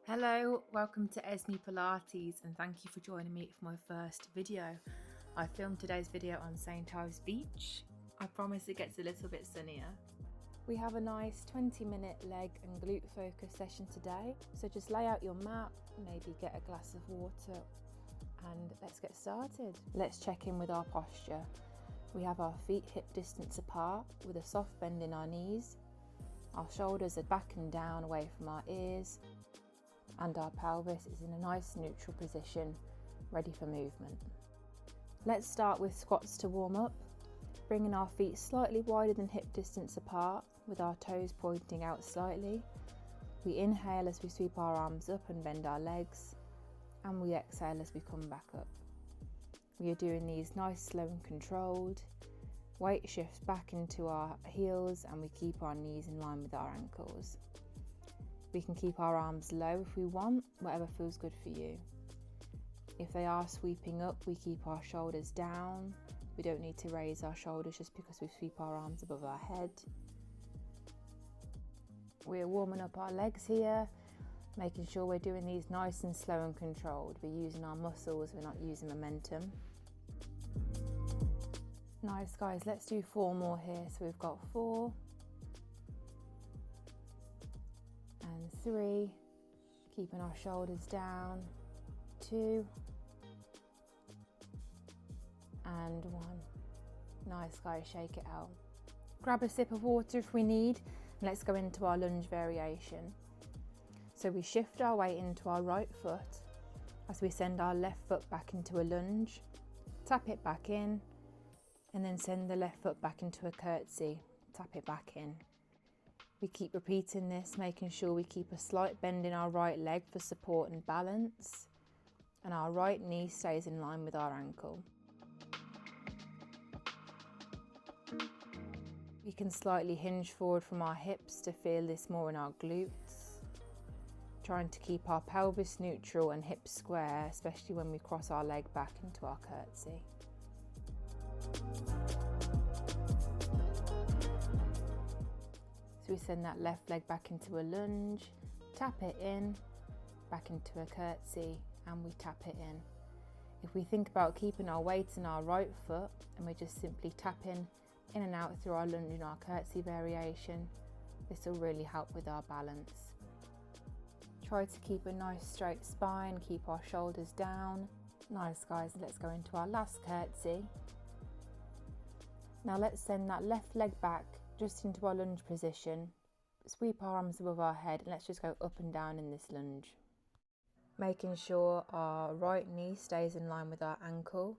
Hello, welcome to Esme Pilates and thank you for joining me for my first video. I filmed today's video on St. Ives Beach. I promise it gets a little bit sunnier. We have a nice 20-minute leg and glute focus session today, so just lay out your mat, maybe get a glass of water and let's get started. Let's check in with our posture. We have our feet hip distance apart with a soft bend in our knees. Our shoulders are back and down away from our ears, and our pelvis is in a nice neutral position, ready for movement. Let's start with squats to warm up, bringing our feet slightly wider than hip distance apart with our toes pointing out slightly. We inhale as we sweep our arms up and bend our legs, and we exhale as we come back up. We are doing these nice, slow and controlled. Weight shifts back into our heels and we keep our knees in line with our ankles. We can keep our arms low if we want, whatever feels good for you. If they are sweeping up, we keep our shoulders down. We don't need to raise our shoulders just because we sweep our arms above our head. We're warming up our legs here, making sure we're doing these nice and slow and controlled. We're using our muscles, we're not using momentum. Nice guys, let's do 4 more here. So we've got 4, and 3, keeping our shoulders down, 2, and 1. Nice guys, shake it out. Grab a sip of water if we need, and let's go into our lunge variation. So we shift our weight into our right foot as we send our left foot back into a lunge, tap it back in, and then send the left foot back into a curtsy, tap it back in. We keep repeating this, making sure we keep a slight bend in our right leg for support and balance, and our right knee stays in line with our ankle. We can slightly hinge forward from our hips to feel this more in our glutes, trying to keep our pelvis neutral and hips square, especially when we cross our leg back into our curtsy. So we send that left leg back into a lunge, tap it in, back into a curtsy, and we tap it in. If we think about keeping our weight in our right foot and we're just simply tapping in and out through our lunge and our curtsy variation, this will really help with our balance. Try to keep a nice straight spine, keep our shoulders down. Nice guys, let's go into our last curtsy. Now let's send that left leg back just into our lunge position, sweep our arms above our head, and let's just go up and down in this lunge. Making sure our right knee stays in line with our ankle,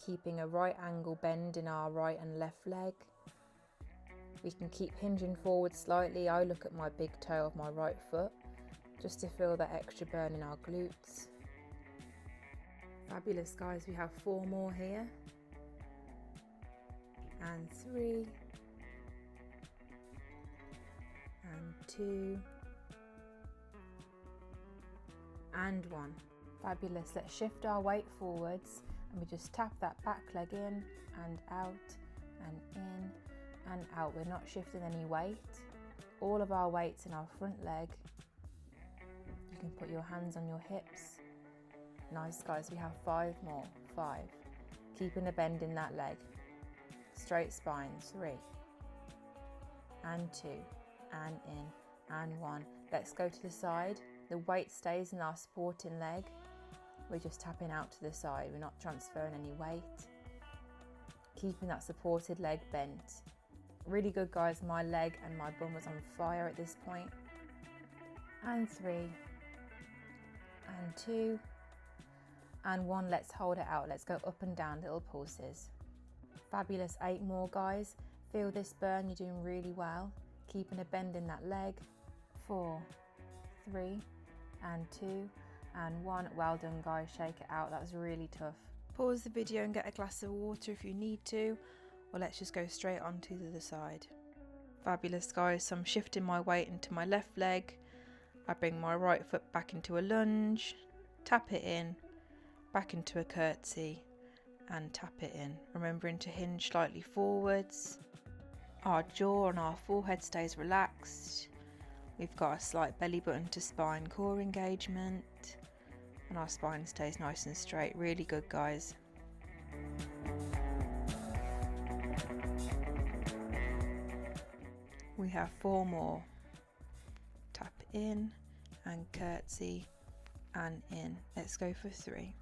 keeping a right angle bend in our right and left leg. We can keep hinging forward slightly. I look at my big toe of my right foot just to feel that extra burn in our glutes. Fabulous guys, we have 4 more here. And 3, and 2, and 1. Fabulous. Let's shift our weight forwards and we just tap that back leg in and out and in and out. We're not shifting any weight. All of our weight's in our front leg. You can put your hands on your hips. Nice guys, we have 5 more. 5. Keeping a bend in that leg. Straight spine, 3, and 2, and in, and 1. Let's go to the side. The weight stays in our supporting leg. We're just tapping out to the side. We're not transferring any weight. Keeping that supported leg bent. Really good guys, my leg and my bum was on fire at this point. And 3, and 2, and 1. Let's hold it out. Let's go up and down, little pulses. Fabulous. 8 more guys. Feel this burn, you're doing really well. Keeping a bend in that leg. 4, 3, and 2, and 1. Well done guys, shake it out. That was really tough. Pause the video and get a glass of water if you need to, or let's just go straight on to the other side. Fabulous guys, so I'm shifting my weight into my left leg. I bring my right foot back into a lunge, tap it in, back into a curtsy, and tap it in, remembering to hinge slightly forwards. Our jaw and our forehead stays relaxed. We've got a slight belly button to spine core engagement, and our spine stays nice and straight. Really good, guys. We have 4 more. Tap in and curtsy and in. Let's go for 3.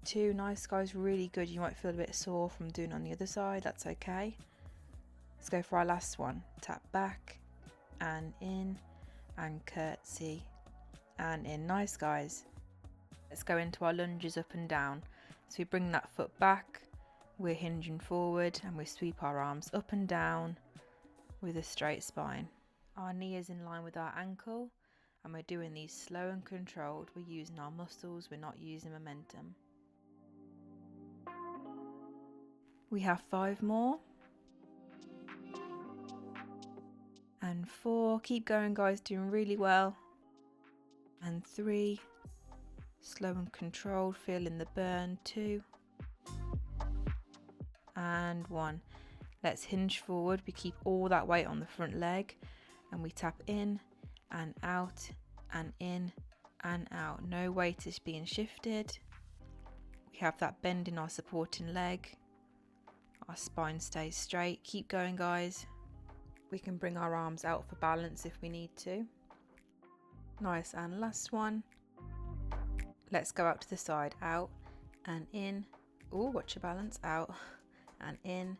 Two. Nice, guys, really good. You might feel a bit sore from doing on the other side, that's okay. Let's go for our last one. Tap back and in and curtsy and in. Nice, guys. Let's go into our lunges up and down. So we bring that foot back, we're hinging forward, and we sweep our arms up and down with a straight spine. Our knee is in line with our ankle, and we're doing these slow and controlled. We're using our muscles, we're not using momentum. We have 5 more. And 4. Keep going, guys, doing really well. And 3. Slow and controlled, feeling the burn. 2. And 1. Let's hinge forward. We keep all that weight on the front leg, and we tap in and out and in and out. No weight is being shifted. We have that bend in our supporting leg. Our spine stays straight. Keep going, guys. We can bring our arms out for balance if we need to. Nice, and last one. Let's go out to the side. Out and in. Oh, watch your balance. Out and in.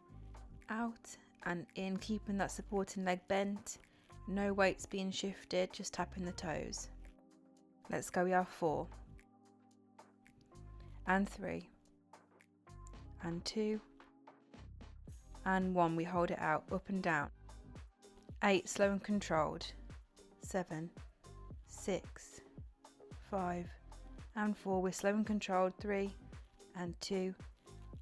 Out and in. Keeping that supporting leg bent. No weights being shifted, just tapping the toes. Let's go. We have 4. And 3. And 2. And 1. We hold it out, up and down. 8. Slow and controlled. 7. 6. 5. And 4. We're slow and controlled. 3. And 2.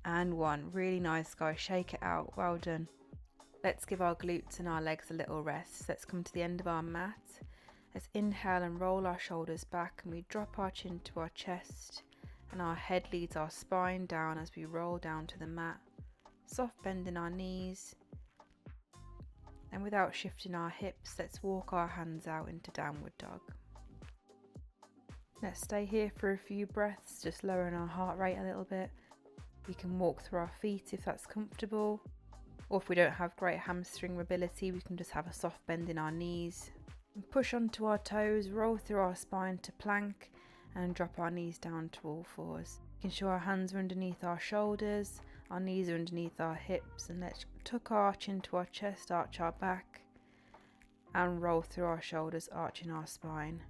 And 1. Really nice, guys. Shake it out. Well done. Let's give our glutes and our legs a little rest. Let's come to the end of our mat. Let's inhale and roll our shoulders back, and we drop our chin to our chest, and our head leads our spine down as we roll down to the mat. Soft bend in our knees. And without shifting our hips, let's walk our hands out into downward dog. Let's stay here for a few breaths, just lowering our heart rate a little bit. We can walk through our feet if that's comfortable. Or if we don't have great hamstring mobility, we can just have a soft bend in our knees. And push onto our toes, roll through our spine to plank, and drop our knees down to all fours. Making sure our hands are underneath our shoulders, our knees are underneath our hips, and let's tuck our chin to our chest, arch our back, and roll through our shoulders, arching our spine.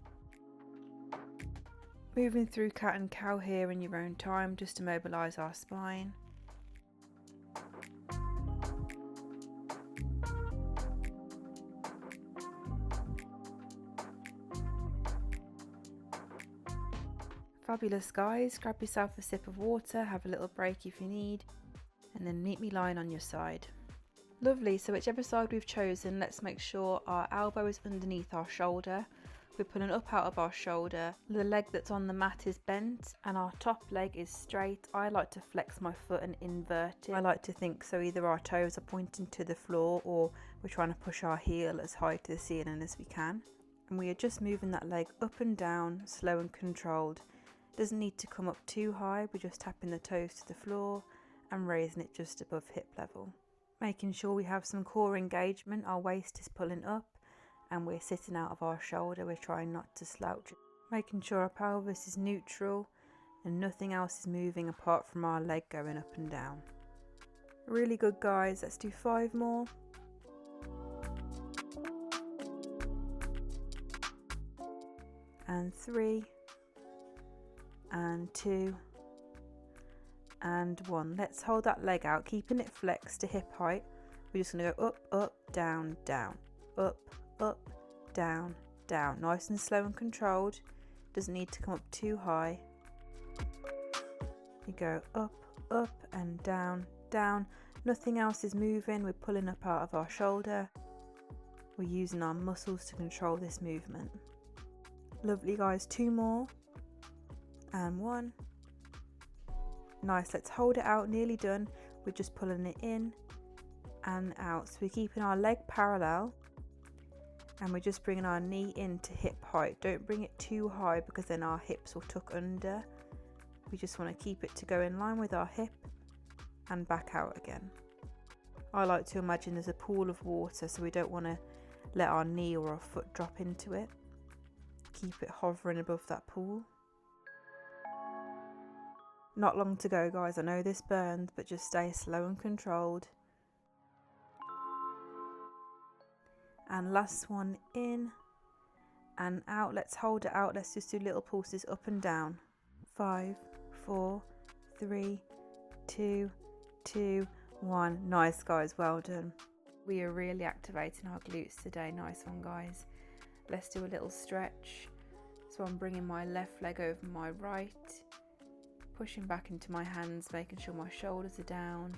Moving through cat and cow here in your own time, just to mobilise our spine. Fabulous, guys. Grab yourself a sip of water, have a little break if you need, and then meet me lying on your side. Lovely. So whichever side we've chosen, let's make sure our elbow is underneath our shoulder. We're pulling up out of our shoulder. The leg that's on the mat is bent and our top leg is straight. I like to flex my foot and invert it. I like to think so either our toes are pointing to the floor or we're trying to push our heel as high to the ceiling as we can. And we are just moving that leg up and down, slow and controlled. It doesn't need to come up too high. We're just tapping the toes to the floor and raising it just above hip level. Making sure we have some core engagement. Our waist is pulling up and we're sitting out of our shoulder. We're trying not to slouch. Making sure our pelvis is neutral and nothing else is moving apart from our leg going up and down. Really good, guys. Let's do 5 more. And 3. And 2. And 1. Let's hold that leg out, keeping it flexed to hip height. We're just going to go up, up, down, down, up, up, down, down. Nice and slow and controlled. Doesn't need to come up too high. You go up, up and down, down. Nothing else is moving. We're pulling up out of our shoulder. We're using our muscles to control this movement. Lovely, guys. 2 more. And 1. Nice. Let's hold it out. Nearly done. We're just pulling it in and out. So we're keeping our leg parallel and we're just bringing our knee into hip height. Don't bring it too high because then our hips will tuck under. We just want to keep it to go in line with our hip and back out again. I like to imagine there's a pool of water, so we don't want to let our knee or our foot drop into it. Keep it hovering above that pool. Not long to go, guys. I know this burns, but just stay slow and controlled. And last one, in and out. Let's hold it out. Let's just do little pulses up and down. 5, 4, 3, 2, 2, 1. Nice, guys, well done. We are really activating our glutes today. Nice one, guys. Let's do a little stretch. So I'm bringing my left leg over my right, pushing back into my hands, making sure my shoulders are down,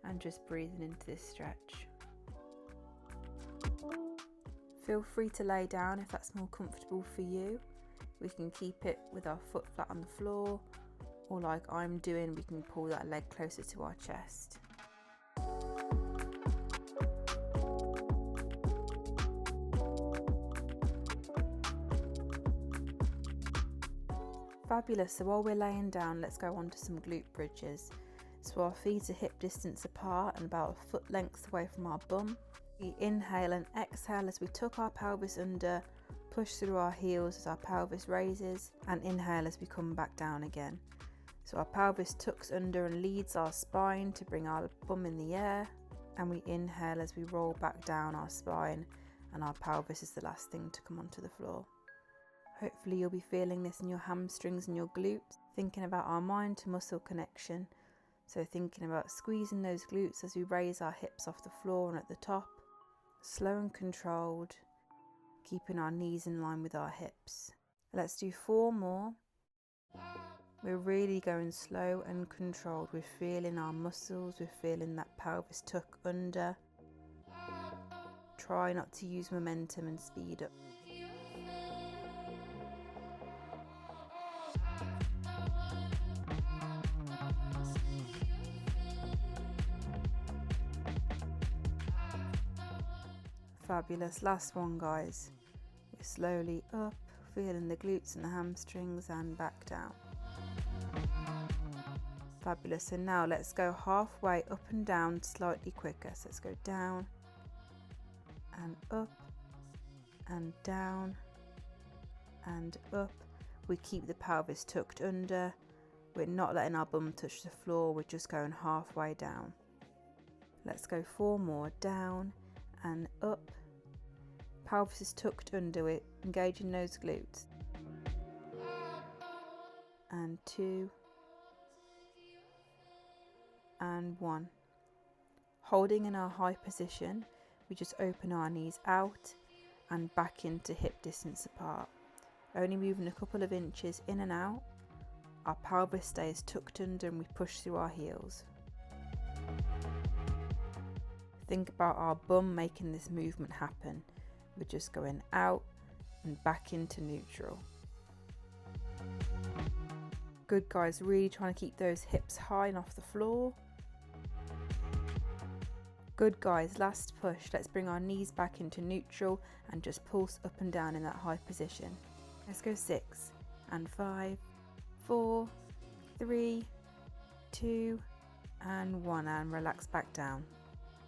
and just breathing into this stretch. Feel free to lay down if that's more comfortable for you. We can keep it with our foot flat on the floor, or like I'm doing, we can pull that leg closer to our chest. Fabulous. So while we're laying down, let's go on to some glute bridges. So our feet are hip distance apart and about a foot length away from our bum. We inhale and exhale as we tuck our pelvis under, push through our heels as our pelvis raises, and inhale as we come back down again. So our pelvis tucks under and leads our spine to bring our bum in the air, and we inhale as we roll back down our spine, and our pelvis is the last thing to come onto the floor. Hopefully you'll be feeling this in your hamstrings and your glutes, thinking about our mind to muscle connection. So thinking about squeezing those glutes as we raise our hips off the floor and at the top, slow and controlled, keeping our knees in line with our hips. Let's do 4 more. We're really going slow and controlled. We're feeling our muscles, we're feeling that pelvis tuck under. Try not to use momentum and speed up. Fabulous. Last one, guys. We're slowly up, feeling the glutes and the hamstrings, and back down. Fabulous. And now let's go halfway up and down slightly quicker. So let's go down and up and down and up. We keep the pelvis tucked under. We're not letting our bum touch the floor. We're just going halfway down. Let's go 4 more. Down and up. Pelvis is tucked under it, engaging those glutes. And 2 and 1. Holding in our high position, we just open our knees out and back into hip distance apart. Only moving a couple of inches in and out. Our pelvis stays tucked under and we push through our heels. Think about our bum making this movement happen. We're just going out and back into neutral. Good, guys, really trying to keep those hips high and off the floor. Good, guys, last push. Let's bring our knees back into neutral and just pulse up and down in that high position. Let's go 6 and 5, 4, 3, 2 and 1, and relax back down.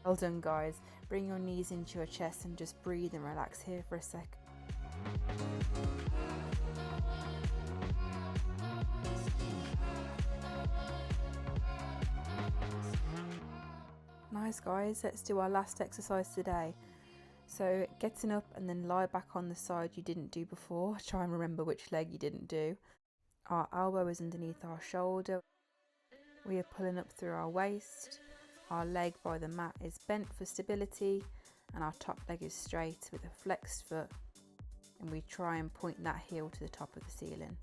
Well done, guys. Bring your knees into your chest and just breathe and relax here for a sec. Nice, guys. Let's do our last exercise today. So getting up and then lie back on the side you didn't do before. Try and remember which leg you didn't do. Our elbow is underneath our shoulder. We are pulling up through our waist. Our leg by the mat is bent for stability, and our top leg is straight with a flexed foot, and we try and point that heel to the top of the ceiling.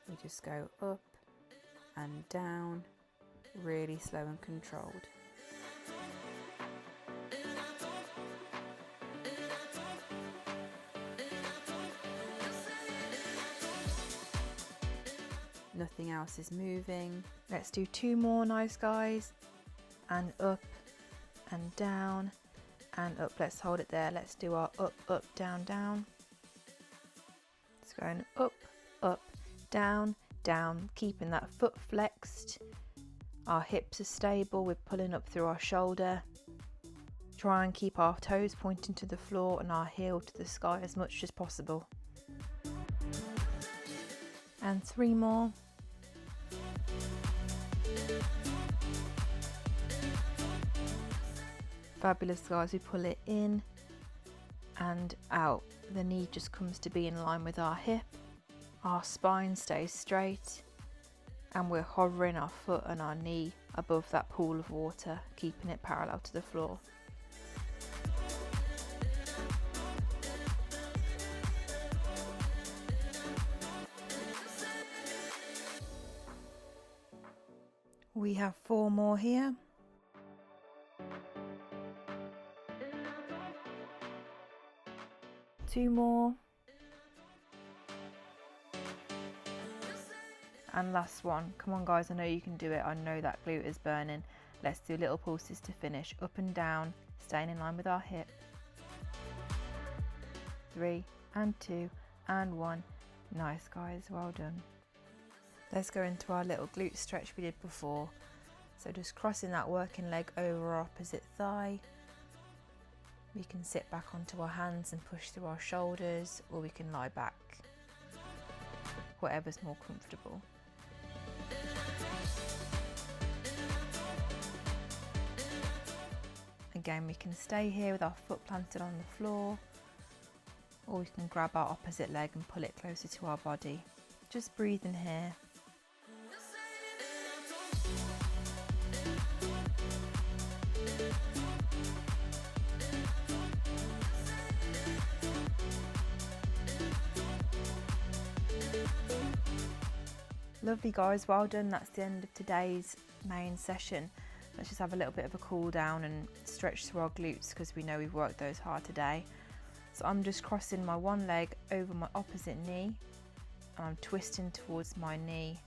We just go up and down, really slow and controlled. Nothing else is moving. Let's do 2 more, nice guys. And up and down and up. Let's hold it there. Let's do our up, up, down, down. It's going up, up, down, down, keeping that foot flexed. Our hips are stable, we're pulling up through our shoulder. Try and keep our toes pointing to the floor and our heel to the sky as much as possible. And 3 more. Fabulous guys, we pull it in and out. The knee just comes to be in line with our hip. Our spine stays straight and we're hovering our foot and our knee above that pool of water, keeping it parallel to the floor. We have 4 more here. Two more. And last one. Come on guys, I know you can do it. I know that glute is burning. Let's do little pulses to finish. Up and down, staying in line with our hip. 3 and 2 and 1. Nice guys, well done. Let's go into our little glute stretch we did before. So just crossing that working leg over our opposite thigh. We can sit back onto our hands and push through our shoulders, or we can lie back. Whatever's more comfortable. Again, we can stay here with our foot planted on the floor, or we can grab our opposite leg and pull it closer to our body. Just breathe in here. Lovely guys, well done. That's the end of today's main session. Let's just have a little bit of a cool down and stretch through our glutes because we know we've worked those hard today. So I'm just crossing my one leg over my opposite knee and I'm twisting towards my knee,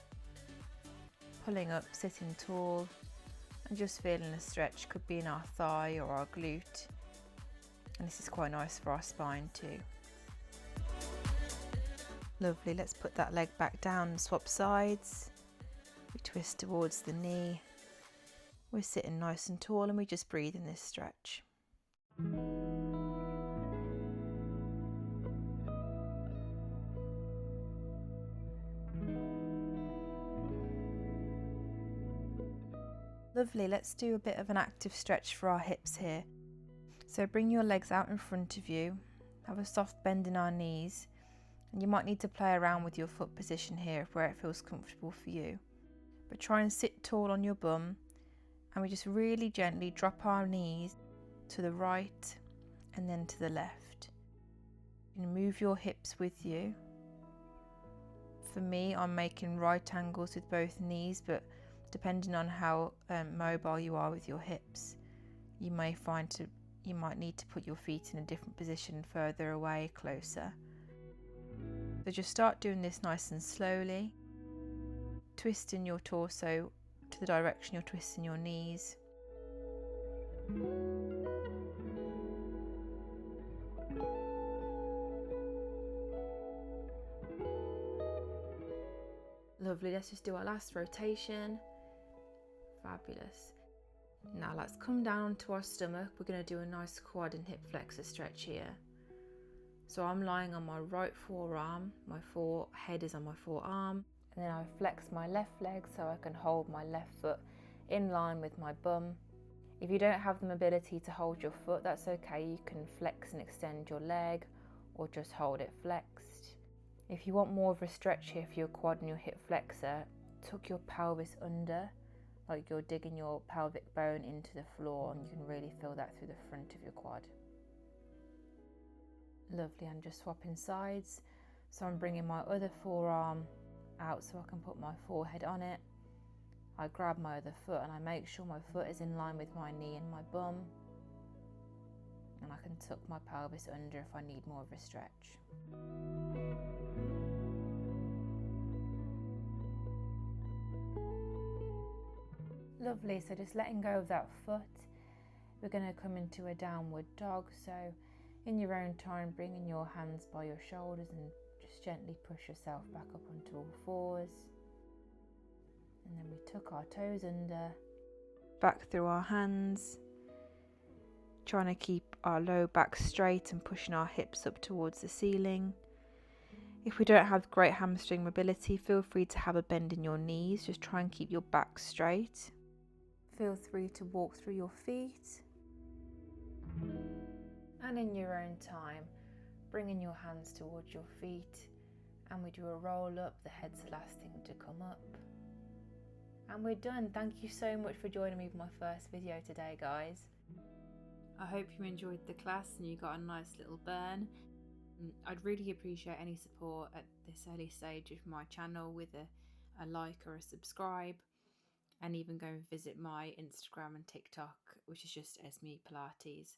pulling up, sitting tall and just feeling a stretch. Could be in our thigh or our glute, and this is quite nice for our spine too. Lovely, let's put that leg back down and swap sides. We twist towards the knee. We're sitting nice and tall and we just breathe in this stretch. Lovely, let's do a bit of an active stretch for our hips here. So bring your legs out in front of you, have a soft bend in our knees. And you might need to play around with your foot position here where it feels comfortable for you. But try and sit tall on your bum and we just really gently drop our knees to the right and then to the left. You can move your hips with you. For me, I'm making right angles with both knees, but depending on how mobile you are with your hips, you might need to put your feet in a different position, further away, closer. So just start doing this nice and slowly, twisting your torso to the direction you're twisting your knees. Lovely, let's just do our last rotation. Fabulous. Now let's come down onto our stomach. We're going to do a nice quad and hip flexor stretch here. So I'm lying on my right forearm, my head is on my forearm, and then I flex my left leg so I can hold my left foot in line with my bum. If you don't have the mobility to hold your foot, that's okay. You can flex and extend your leg or just hold it flexed. If you want more of a stretch here for your quad and your hip flexor, tuck your pelvis under, like you're digging your pelvic bone into the floor, and you can really feel that through the front of your quad. Lovely, I'm just swapping sides. So I'm bringing my other forearm out so I can put my forehead on it. I grab my other foot and I make sure my foot is in line with my knee and my bum. And I can tuck my pelvis under if I need more of a stretch. Lovely, so just letting go of that foot. We're going to come into a downward dog, so in your own time bringing your hands by your shoulders and just gently push yourself back up onto all fours. And then we tuck our toes under, back through our hands, trying to keep our low back straight and pushing our hips up towards the ceiling. If we don't have great hamstring mobility, feel free to have a bend in your knees. Just try and keep your back straight. Feel free to walk through your feet. And in your own time, bringing your hands towards your feet, and we do a roll up, the head's the last thing to come up. And we're done. Thank you so much for joining me for my first video today, guys. I hope you enjoyed the class and you got a nice little burn. I'd really appreciate any support at this early stage of my channel with a like or a subscribe, and even go and visit my Instagram and TikTok, which is just Esme Pilates.